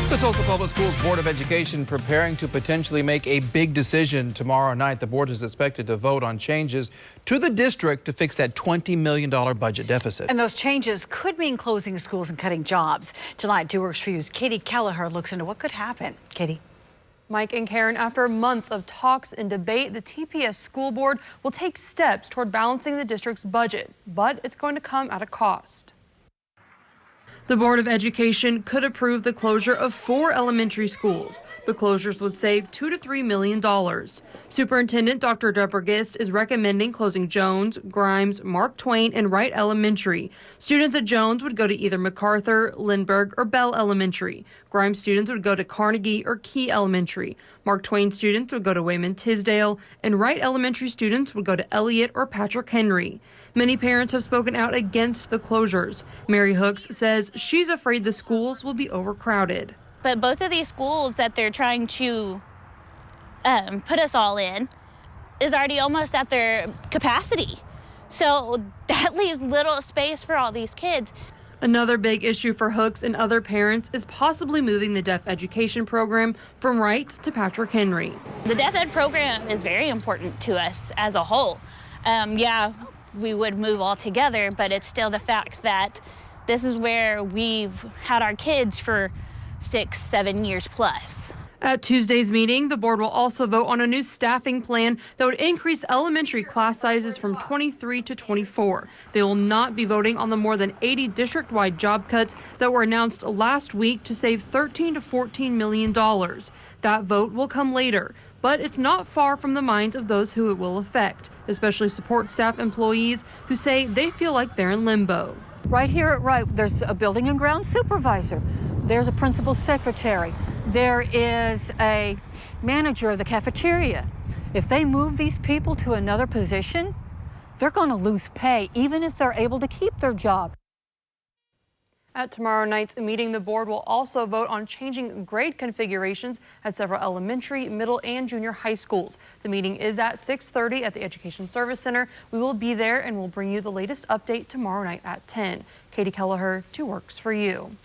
The Tulsa Public Schools Board of Education preparing to potentially make a big decision tomorrow night. The board is expected to vote on changes to the district to fix that $20 million budget deficit. And those changes could mean closing schools and cutting jobs. Tonight, 2 Works for You's Katie Kelleher looks into what could happen. Katie. Mike and Karen, after months of talks and debate, the TPS School Board will take steps toward balancing the district's budget, but it's going to come at a cost. The Board of Education could approve the closure of 4 elementary schools. The closures would save $2 to $3 million. Superintendent Dr. Deborah Gist is recommending closing Jones, Grimes, Mark Twain, and Wright Elementary. Students at Jones would go to either MacArthur, Lindbergh, or Bell Elementary. Grimes students would go to Carnegie or Key Elementary. Mark Twain students would go to Wayman Tisdale, and Wright Elementary students would go to Elliott or Patrick Henry. Many parents have spoken out against the closures. Mary Hooks says she's afraid the schools will be overcrowded. But both of these schools that they're trying to put us all in is already almost at their capacity. So that leaves little space for all these kids. Another big issue for Hooks and other parents is possibly moving the deaf education program from Wright to Patrick Henry. The deaf ed program is very important to us as a whole. Yeah, we would move all together, but it's still the fact that this is where we've had our kids for 6-7 years plus. At Tuesday's meeting, the board will also vote on a new staffing plan that would increase elementary class sizes from 23 to 24. They will not be voting on the more than 80 district-wide job cuts that were announced last week to save $13 to $14 million. That vote will come later, but it's not far from the minds of those who it will affect, especially support staff employees who say they feel like they're in limbo. Right here at Wright, there's a building and ground supervisor. There's a principal secretary. There is a manager of the cafeteria. If they move these people to another position, they're going to lose pay, even if they're able to keep their job. At tomorrow night's meeting, the board will also vote on changing grade configurations at several elementary, middle, and junior high schools. The meeting is at 6:30 at the Education Service Center. We will be there and we'll bring you the latest update tomorrow night at 10. Katie Kelleher, 2 Works for You.